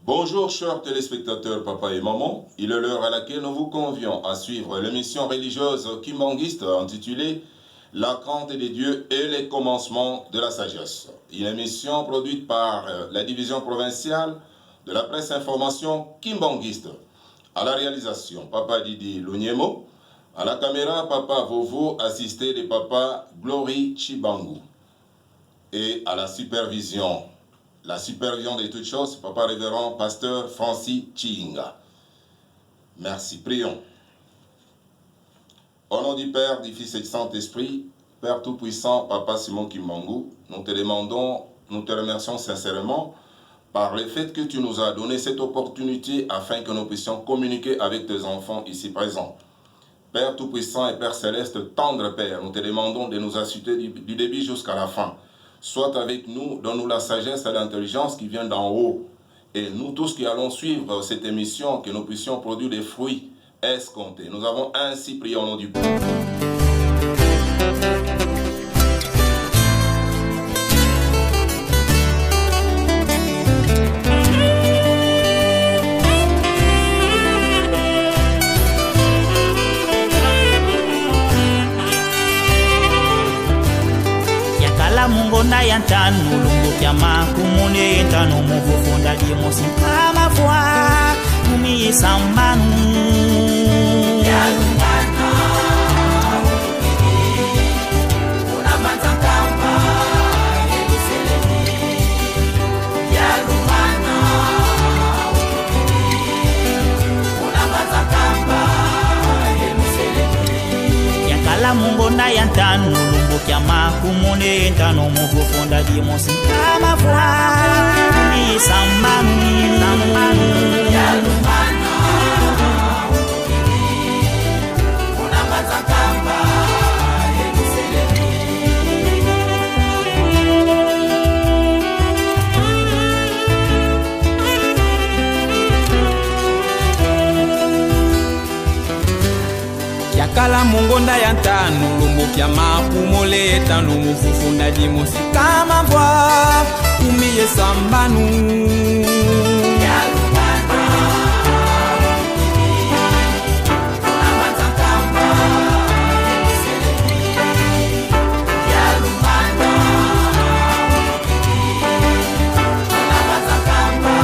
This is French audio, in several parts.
Bonjour chers téléspectateurs, papa et maman. Il est l'heure à laquelle nous vous convions à suivre l'émission religieuse kimbanguiste intitulée La crainte des dieux et les commencements de la sagesse. Une émission produite par la division provinciale de la presse information kimbanguiste. À la réalisation, papa Didi Lunyemo. À la caméra, papa Vovo, assisté de papa Glory Chibangu. Et à la supervision de toutes choses, papa révérend pasteur Francis Chinga. Merci, prions. Au nom du Père, du Fils et du Saint-Esprit, Père Tout-Puissant, papa Simon Kimbangu, nous te remercions sincèrement par le fait que tu nous as donné cette opportunité afin que nous puissions communiquer avec tes enfants ici présents. Père Tout-Puissant et Père Céleste, tendre Père, nous te demandons de nous assister du début jusqu'à la fin. Sois avec nous, donne-nous la sagesse et l'intelligence qui viennent d'en haut. Et nous tous qui allons suivre cette émission, que nous puissions produire des fruits escomptés. Nous avons ainsi prié au nom du Père. Mungonda ya ntano lungu kya makumune ntano muvufunda limo simpama fwa mumi sambanu ya lumana una manzakamba yeluselemi ya lumana una manzakamba yeluselemi yakala mungonda ya ntano kya makumune ntano muvufunda limo simpama fwa mumi sambanu ya lumana una manzakamba yeluselemi yakala mungonda ya ntano lumbukia mapumole etano mufufunda dimosi kama mvua umiye sambanu ya lumana una manzakamba yeluselemi ya lumana una manzakamba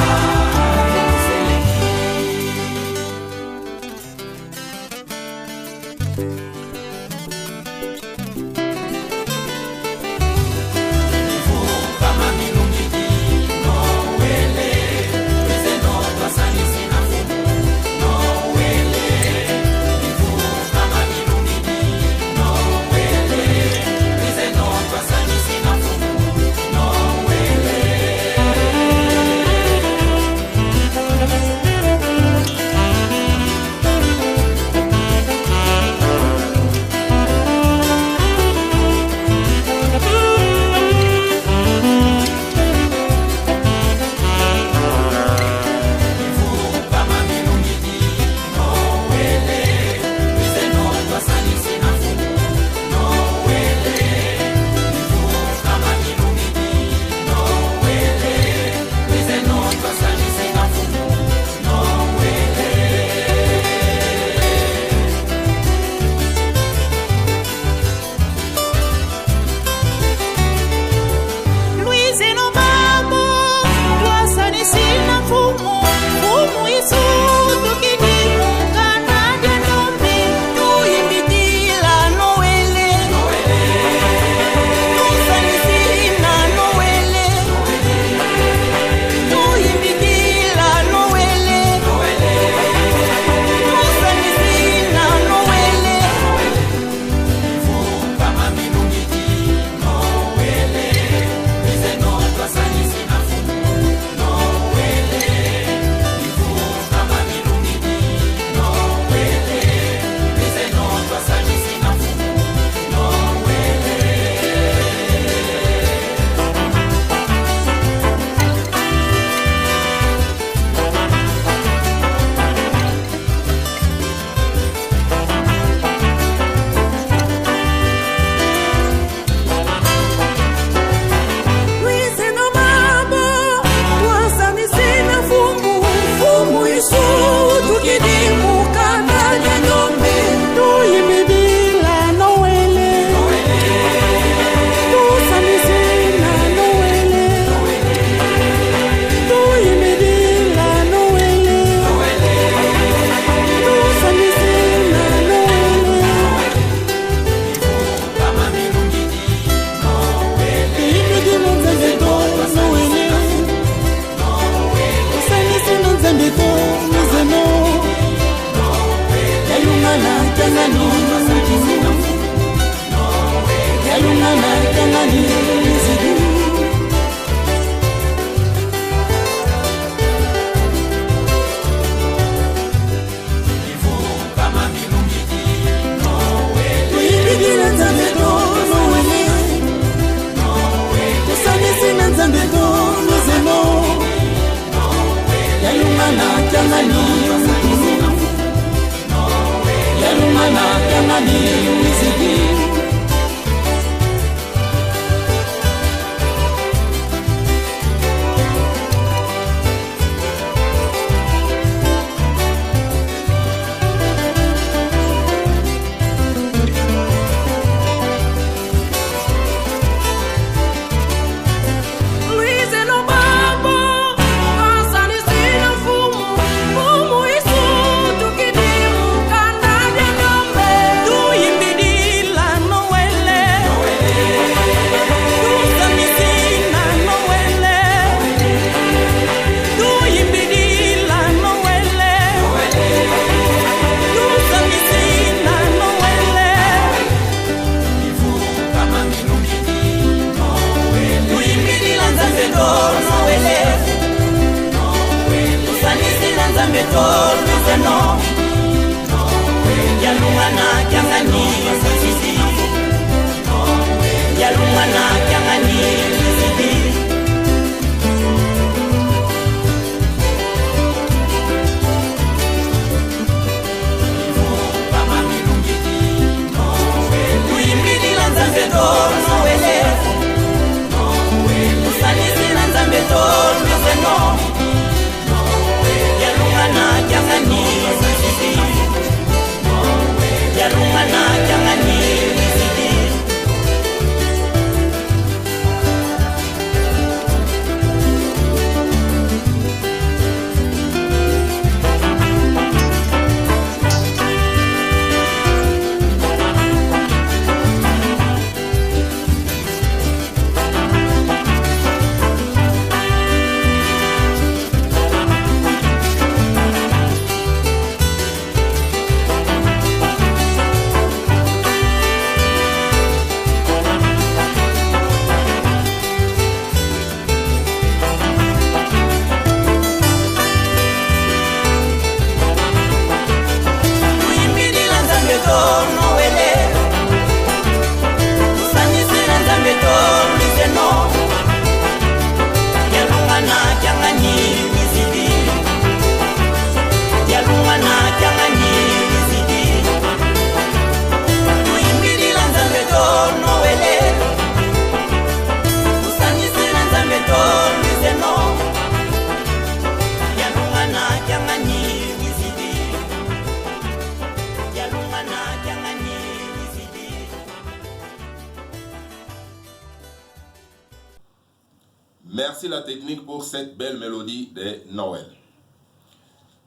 Merci la technique pour cette belle mélodie de Noël.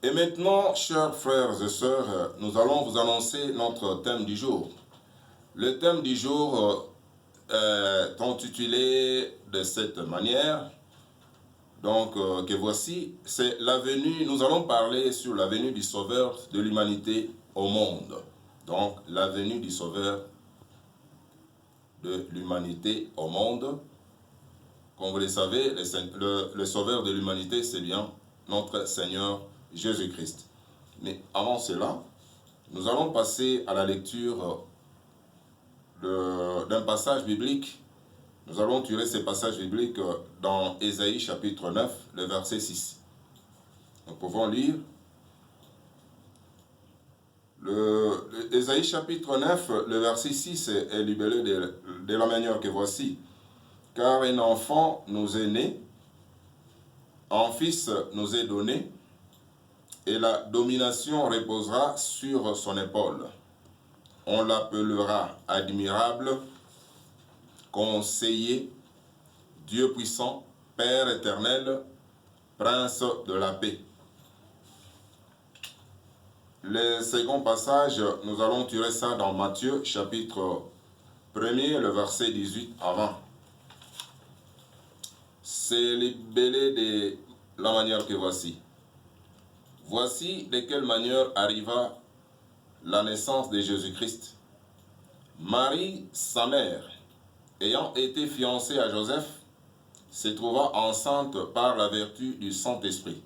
Et maintenant, chers frères et sœurs, nous allons vous annoncer notre thème du jour. Le thème du jour est intitulé de cette manière. Donc, que voici, c'est la venue, nous allons parler sur la venue du Sauveur de l'humanité au monde. Donc, la venue du Sauveur de l'humanité au monde. Comme vous le savez, le Sauveur de l'humanité, c'est bien notre Seigneur Jésus-Christ. Mais avant cela, nous allons passer à la lecture d'un passage biblique. Nous allons tirer ces passages bibliques dans Ésaïe chapitre 9, le verset 6. Nous pouvons lire Ésaïe chapitre 9, le verset 6 est libellé de la manière que voici. Car un enfant nous est né, un fils nous est donné, et la domination reposera sur son épaule. On l'appellera admirable, conseiller, Dieu puissant, Père éternel, Prince de la paix. Le second passage, nous allons tirer ça dans Matthieu, chapitre 1er, le verset 18 avant. C'est libellé de la manière que voici. Voici de quelle manière arriva la naissance de Jésus-Christ. Marie, sa mère, ayant été fiancée à Joseph, se trouva enceinte par la vertu du Saint-Esprit,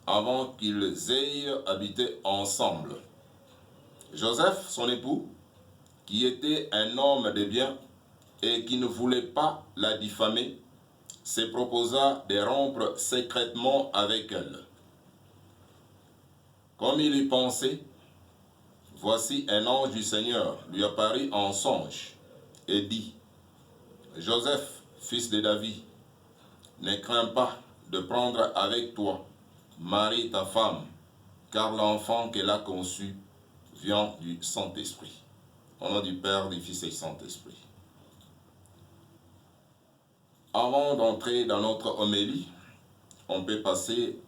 avant qu'ils aient habité ensemble. Joseph, son époux, qui était un homme de bien et qui ne voulait pas la diffamer, se proposa de rompre secrètement avec elle. Comme il y pensait, voici un ange du Seigneur lui apparut en songe et dit, « Joseph, fils de David, ne crains pas de prendre avec toi Marie ta femme, car l'enfant qu'elle a conçu vient du Saint-Esprit. » Au nom du Père, du Fils et du Saint-Esprit. Avant d'entrer dans notre homélie, on peut passer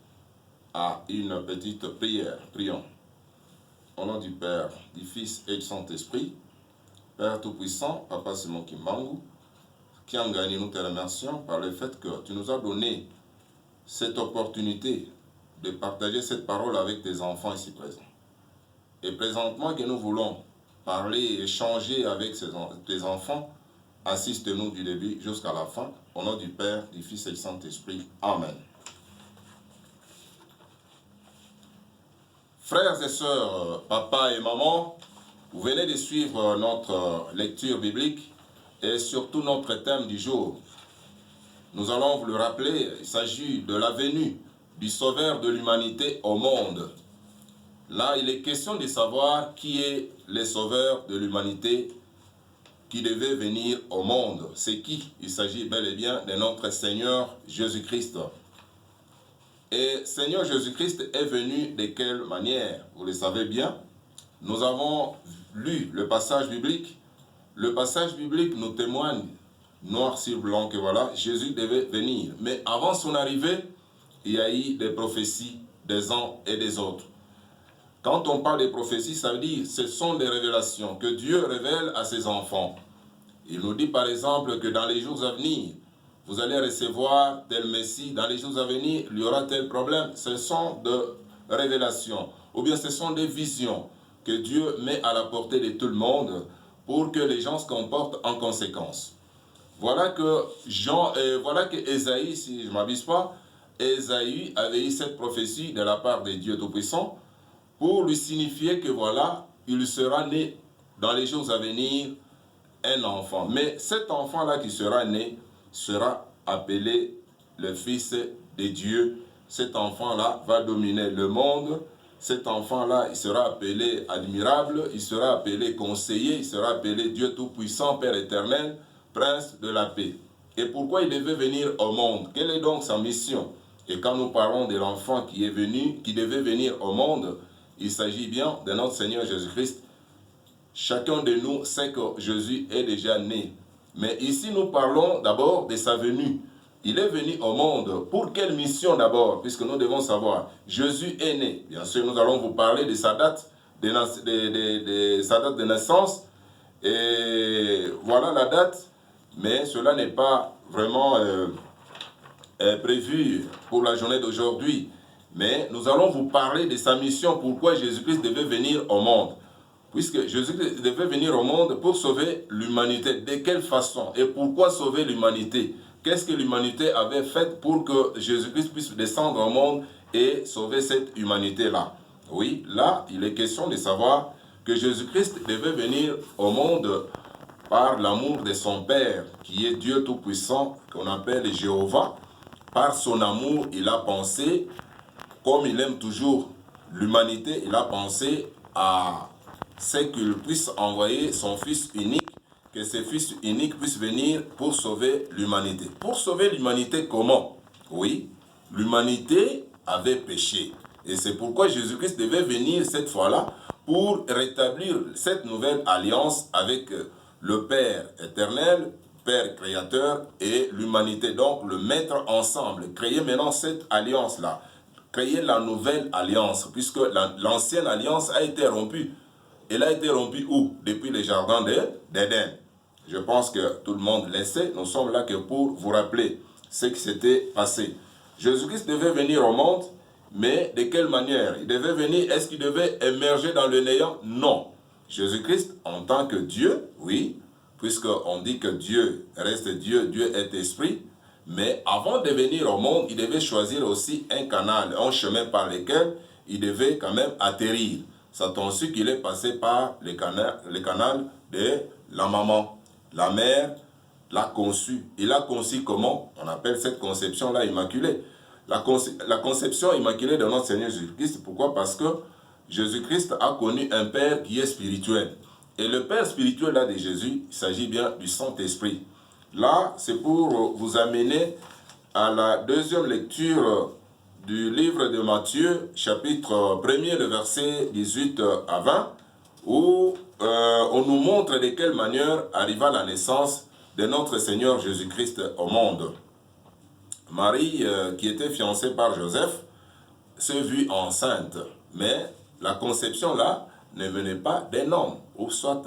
à une petite prière. Prions. Au nom du Père, du Fils et du Saint-Esprit, Père Tout-Puissant, Papa Simon Kimbangu, Kiangani, nous te remercions par le fait que tu nous as donné cette opportunité de partager cette parole avec tes enfants ici présents. Et présentement que nous voulons parler et échanger avec tes enfants, assiste-nous du début jusqu'à la fin, au nom du Père, du Fils et du Saint-Esprit. Amen. Frères et sœurs, papa et maman, vous venez de suivre notre lecture biblique et surtout notre thème du jour. Nous allons vous le rappeler, il s'agit de la venue du Sauveur de l'humanité au monde. Là, il est question de savoir qui est le Sauveur de l'humanité qui devait venir au monde. C'est qui? Il s'agit bel et bien de notre Seigneur Jésus-Christ. Et Seigneur Jésus-Christ est venu de quelle manière? Vous le savez bien. Nous avons lu le passage biblique. Le passage biblique nous témoigne, noir sur blanc, que voilà, Jésus devait venir. Mais avant son arrivée, il y a eu des prophéties des uns et des autres. Quand on parle des prophéties, ça veut dire ce sont des révélations que Dieu révèle à ses enfants. Il nous dit par exemple que dans les jours à venir, vous allez recevoir tel Messie, dans les jours à venir, il y aura tel problème. Ce sont des révélations, ou bien ce sont des visions que Dieu met à la portée de tout le monde pour que les gens se comportent en conséquence. Voilà que Ésaïe, si je ne m'abuse pas, Ésaïe avait eu cette prophétie de la part de Dieu Tout-Puissant pour lui signifier que voilà, il sera né dans les jours à venir un enfant. Mais cet enfant-là qui sera né sera appelé le Fils de Dieu. Cet enfant-là va dominer le monde. Cet enfant-là, il sera appelé admirable, il sera appelé conseiller, il sera appelé Dieu Tout-Puissant, Père éternel, Prince de la paix. Et pourquoi il devait venir au monde? Quelle est donc sa mission? Et quand nous parlons de l'enfant qui est venu, qui devait venir au monde, il s'agit bien de notre Seigneur Jésus-Christ. Chacun de nous sait que Jésus est déjà né. Mais ici, nous parlons d'abord de sa venue. Il est venu au monde. Pour quelle mission d'abord? Puisque nous devons savoir. Jésus est né. Bien sûr, nous allons vous parler de sa date de naissance. Et voilà la date. Mais cela n'est pas vraiment prévu pour la journée d'aujourd'hui. Mais nous allons vous parler de sa mission. Pourquoi Jésus-Christ devait venir au monde? Puisque Jésus-Christ devait venir au monde pour sauver l'humanité. De quelle façon? Et pourquoi sauver l'humanité? Qu'est-ce que l'humanité avait fait pour que Jésus-Christ puisse descendre au monde et sauver cette humanité-là? Oui, là, il est question de savoir que Jésus-Christ devait venir au monde par l'amour de son Père, qui est Dieu Tout-Puissant, qu'on appelle Jéhovah. Par son amour, il a pensé, comme il aime toujours l'humanité, il a pensé à ce qu'il puisse envoyer son Fils unique, que ce Fils unique puisse venir pour sauver l'humanité. Pour sauver l'humanité, comment? Oui, l'humanité avait péché. Et c'est pourquoi Jésus-Christ devait venir cette fois-là pour rétablir cette nouvelle alliance avec le Père éternel, Père créateur et l'humanité. Donc, le mettre ensemble, créer maintenant cette alliance-là, créer la nouvelle alliance, puisque l'ancienne alliance a été rompue. Elle a été rompue où? Depuis le jardin d'Éden. Je pense que tout le monde le sait. Nous sommes là que pour vous rappeler ce qui s'était passé. Jésus-Christ devait venir au monde, mais de quelle manière? Il devait venir, est-ce qu'il devait émerger dans le néant? Non. Jésus-Christ, en tant que Dieu, oui, puisqu'on dit que Dieu reste Dieu, Dieu est esprit, mais avant de venir au monde, il devait choisir aussi un canal, un chemin par lequel il devait quand même atterrir. C'est ainsi qu'il est passé par le canal de la maman. La mère l'a conçu. Il a conçu comment? On appelle cette conception-là immaculée. La conception immaculée de notre Seigneur Jésus-Christ. Pourquoi? Parce que Jésus-Christ a connu un Père qui est spirituel. Et le Père spirituel là de Jésus, il s'agit bien du Saint-Esprit. Là, c'est pour vous amener à la deuxième lecture du livre de Matthieu, chapitre 1er, le verset 18 à 20, où on nous montre de quelle manière arriva la naissance de notre Seigneur Jésus-Christ au monde. Marie, qui était fiancée par Joseph, se vit enceinte, mais la conception là ne venait pas d'un homme, ou soit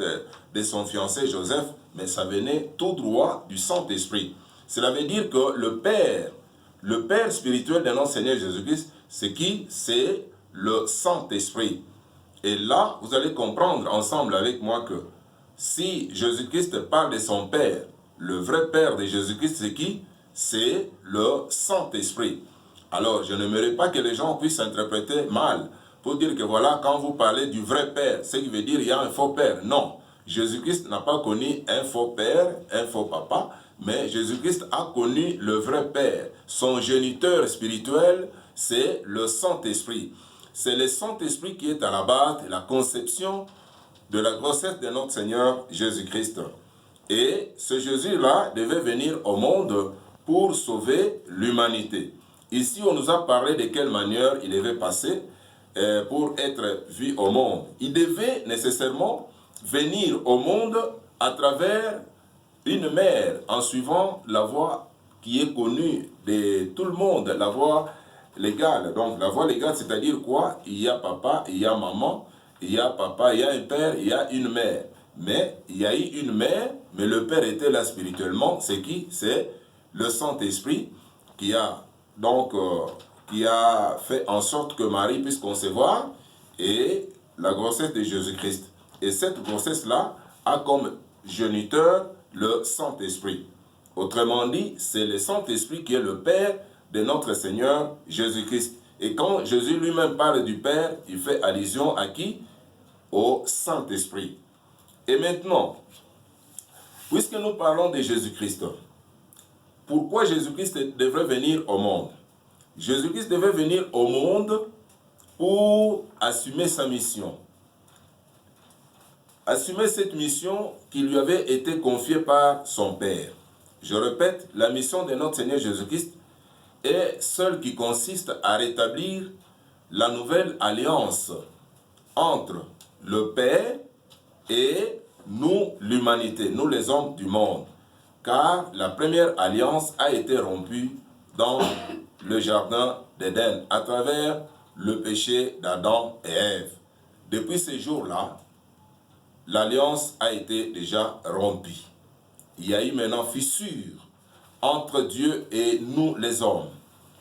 de son fiancé Joseph, mais ça venait tout droit du Saint-Esprit. Cela veut dire que le Père spirituel de notre Seigneur Jésus-Christ, c'est qui? C'est le Saint-Esprit. Et là, vous allez comprendre ensemble avec moi que si Jésus-Christ parle de son Père, le vrai Père de Jésus-Christ, c'est qui? C'est le Saint-Esprit. Alors, je n'aimerais pas que les gens puissent interpréter mal, pour dire que voilà, quand vous parlez du vrai Père, ce qui veut dire qu'il y a un faux Père. Non, Jésus-Christ n'a pas connu un faux Père, un faux papa, mais Jésus-Christ a connu le vrai Père. Son géniteur spirituel, c'est le Saint-Esprit. C'est le Saint-Esprit qui est à la base de la conception de la grossesse de notre Seigneur Jésus-Christ. Et ce Jésus-là devait venir au monde pour sauver l'humanité. Ici, on nous a parlé de quelle manière il devait passer pour être vu au monde. Il devait nécessairement venir au monde à travers une mère, en suivant la voie qui est connue de tout le monde, la voie légale. Donc la voie légale, c'est-à-dire quoi? Il y a papa, il y a maman, il y a papa, il y a un père, il y a une mère. Mais il y a eu une mère, mais le père était là spirituellement. C'est qui? C'est le Saint-Esprit qui a donc qui a fait en sorte que Marie puisse concevoir et la grossesse de Jésus-Christ. Et cette grossesse-là a comme géniteur le Saint-Esprit. Autrement dit, c'est le Saint-Esprit qui est le Père de notre Seigneur Jésus-Christ. Et quand Jésus lui-même parle du Père, il fait allusion à qui? Au Saint-Esprit. Et maintenant, puisque nous parlons de Jésus-Christ, pourquoi Jésus-Christ devrait venir au monde? Jésus-Christ devait venir au monde pour assumer sa mission. Assumer cette mission qui lui avait été confiée par son Père. Je répète, la mission de notre Seigneur Jésus-Christ est celle qui consiste à rétablir la nouvelle alliance entre le Père et nous, l'humanité, nous les hommes du monde. Car la première alliance a été rompue dans le jardin d'Éden à travers le péché d'Adam et Ève. Depuis ces jours-là, l'alliance a été déjà rompue. Il y a eu maintenant fissure entre Dieu et nous les hommes.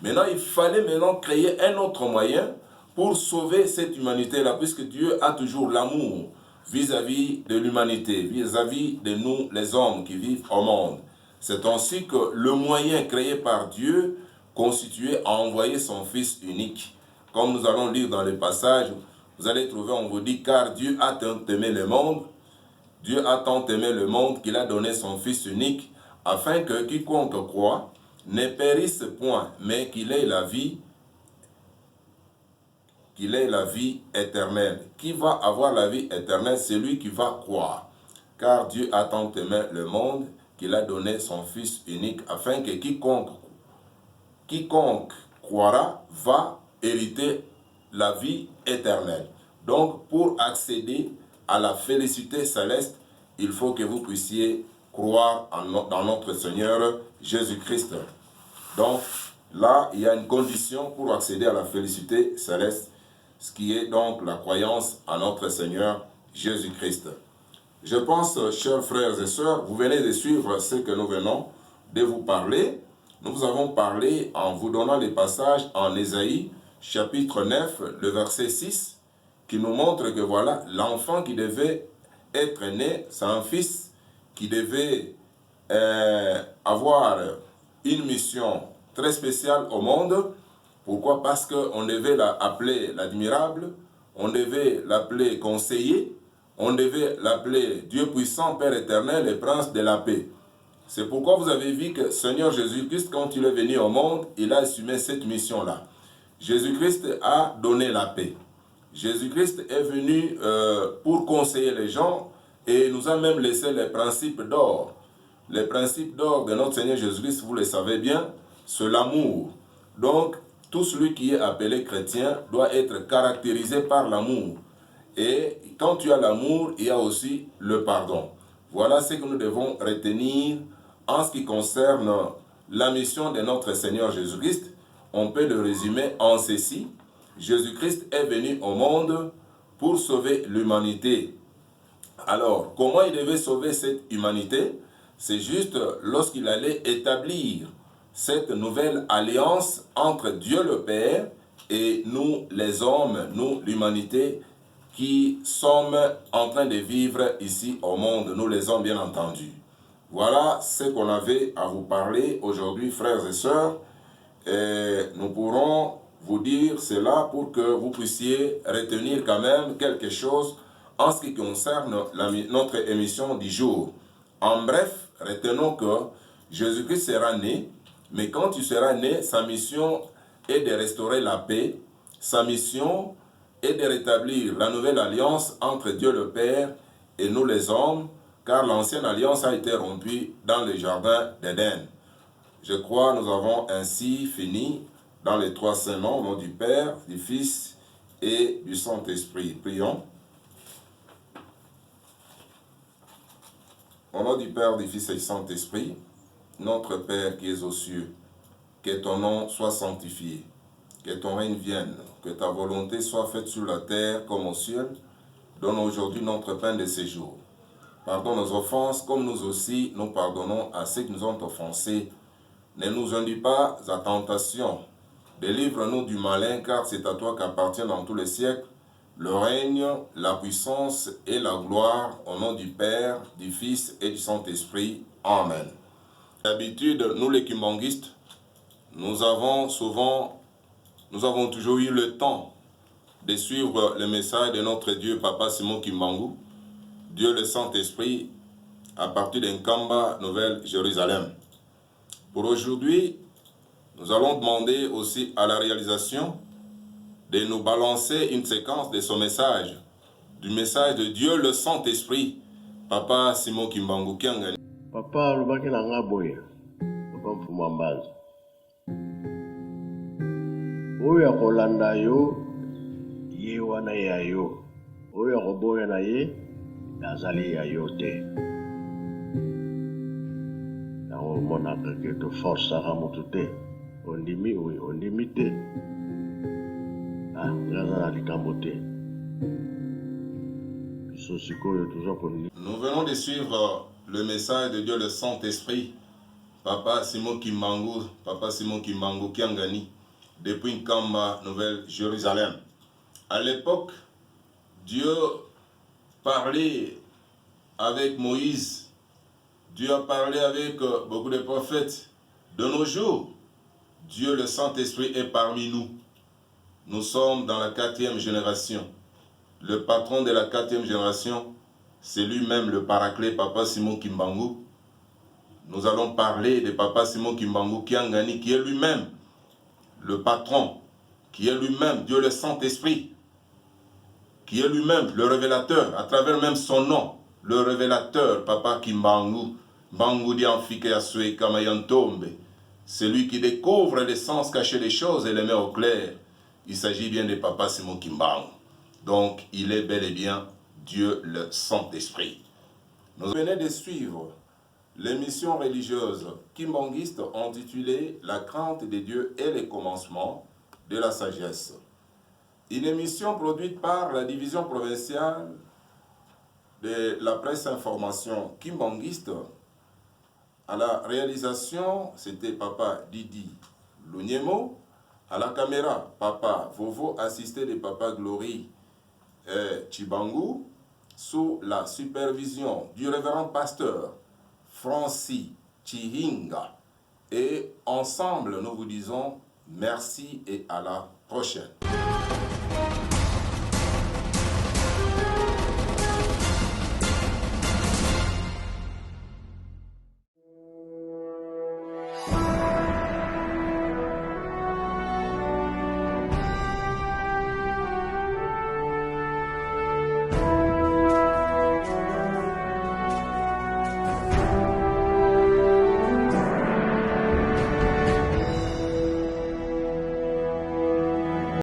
Maintenant, il fallait maintenant créer un autre moyen pour sauver cette humanité-là, puisque Dieu a toujours l'amour vis-à-vis de l'humanité, vis-à-vis de nous les hommes qui vivent au monde. C'est ainsi que le moyen créé par Dieu constitué à envoyer son Fils unique. Comme nous allons lire dans le passage, vous allez trouver, on vous dit, car Dieu a tant aimé le monde, Dieu a tant aimé le monde qu'il a donné son Fils unique, afin que quiconque croit ne périsse point, mais qu'il ait la vie éternelle. Qui va avoir la vie éternelle? Celui qui va croire. Car Dieu a tant aimé le monde qu'il a donné son Fils unique, afin que quiconque croira va hériter la vie éternelle. Donc, pour accéder à la félicité céleste, il faut que vous puissiez croire dans notre Seigneur Jésus-Christ. Donc, là, il y a une condition pour accéder à la félicité céleste, ce qui est donc la croyance en notre Seigneur Jésus-Christ. Je pense, chers frères et sœurs, vous venez de suivre ce que nous venons de vous parler. Nous vous avons parlé en vous donnant les passages en Ésaïe, chapitre 9, le verset 6, qui nous montre que voilà, l'enfant qui devait être né, c'est un fils qui devait avoir une mission très spéciale au monde. Pourquoi? Parce qu'on devait l'appeler l'admirable, on devait l'appeler conseiller, on devait l'appeler Dieu puissant, Père éternel et Prince de la paix. C'est pourquoi vous avez vu que Seigneur Jésus-Christ, quand il est venu au monde, il a assumé cette mission-là. Jésus-Christ a donné la paix. Jésus-Christ est venu pour conseiller les gens et nous a même laissé les principes d'or. Les principes d'or de notre Seigneur Jésus-Christ, vous le savez bien, c'est l'amour. Donc, tout celui qui est appelé chrétien doit être caractérisé par l'amour. Et quand tu as l'amour, il y a aussi le pardon. Voilà ce que nous devons retenir en ce qui concerne la mission de notre Seigneur Jésus-Christ. On peut le résumer en ceci. Jésus-Christ est venu au monde pour sauver l'humanité. Alors, comment il devait sauver cette humanité? C'est juste lorsqu'il allait établir cette nouvelle alliance entre Dieu le Père et nous les hommes, nous l'humanité, qui sommes en train de vivre ici au monde, nous les hommes bien entendu. Voilà ce qu'on avait à vous parler aujourd'hui, frères et sœurs. Et nous pourrons vous dire cela pour que vous puissiez retenir quand même quelque chose en ce qui concerne notre émission du jour. En bref, retenons que Jésus-Christ sera né, mais quand il sera né, sa mission est de restaurer la paix, sa mission est de rétablir la nouvelle alliance entre Dieu le Père et nous les hommes, car l'ancienne alliance a été rompue dans le jardin d'Éden. Je crois que nous avons ainsi fini dans les trois saints noms, au nom du Père, du Fils et du Saint-Esprit. Prions. Au nom du Père, du Fils et du Saint-Esprit, notre Père qui es aux cieux, que ton nom soit sanctifié, que ton règne vienne, que ta volonté soit faite sur la terre comme au ciel. Donne aujourd'hui notre pain de ce jour. Pardonne nos offenses, comme nous aussi nous pardonnons à ceux qui nous ont offensés. Ne nous induis pas à tentation. Délivre-nous du malin, car c'est à toi qu'appartient dans tous les siècles le règne, la puissance et la gloire, au nom du Père, du Fils et du Saint-Esprit. Amen. D'habitude, nous les kimbanguistes, nous avons toujours eu le temps de suivre le message de notre Dieu, Papa Simon Kimbangu, Dieu le Saint-Esprit, à partir d'Nkamba, Nouvelle-Jérusalem. Pour aujourd'hui, nous allons demander aussi à la réalisation de nous balancer une séquence de son message, du message de Dieu le Saint-Esprit, Papa Simon Kimbangu Kiangani. Papa alobaki na nga boye, Papa Mfuma Mbanza. Oyo akolanda yo, ye wana ya yo. Oyo akoboya na ye, azali ya yo te. Yango monaka ke toforçaka motu te. Ondimi oui, ondimi te. Ngaza na likambo te. Biso sikoyo toza koni. Nous venons de suivre le message de Dieu le Saint-Esprit, Papa Simon Kimbangu Kiangani, depuis Nkamba, Nouvelle-Jérusalem. À l'époque, Dieu parlait avec Moïse, Dieu a parlé avec beaucoup de prophètes. De nos jours, Dieu le Saint-Esprit est parmi nous. Nous sommes dans la 4e génération. Le patron de la 4e génération, c'est lui-même le paraclet, Papa Simon Kimbangu. Nous allons parler de Papa Simon Kimbangu Kiangani, qui est lui-même le patron, qui est lui-même Dieu le Saint-Esprit, qui est lui-même le révélateur, à travers même son nom, le révélateur, Papa Kimbangu, Bangu Dianfike Asue Kamayantombe, celui qui découvre les sens cachés des choses et les met au clair. Il s'agit bien de Papa Simon Kimbangu. Donc, il est bel et bien Dieu le Saint-Esprit. Nous venons de suivre l'émission religieuse kimbanguiste intitulée « La crainte de Dieu et les commencements de la sagesse ». Une émission produite par la division provinciale de la presse information kimbanguiste. À la réalisation, c'était Papa Didi Lunyemo. À la caméra, Papa Vovo, assisté de Papa Glory Chibangu, sous la supervision du révérend pasteur Francis Chihinga. Et ensemble, nous vous disons merci et à la prochaine.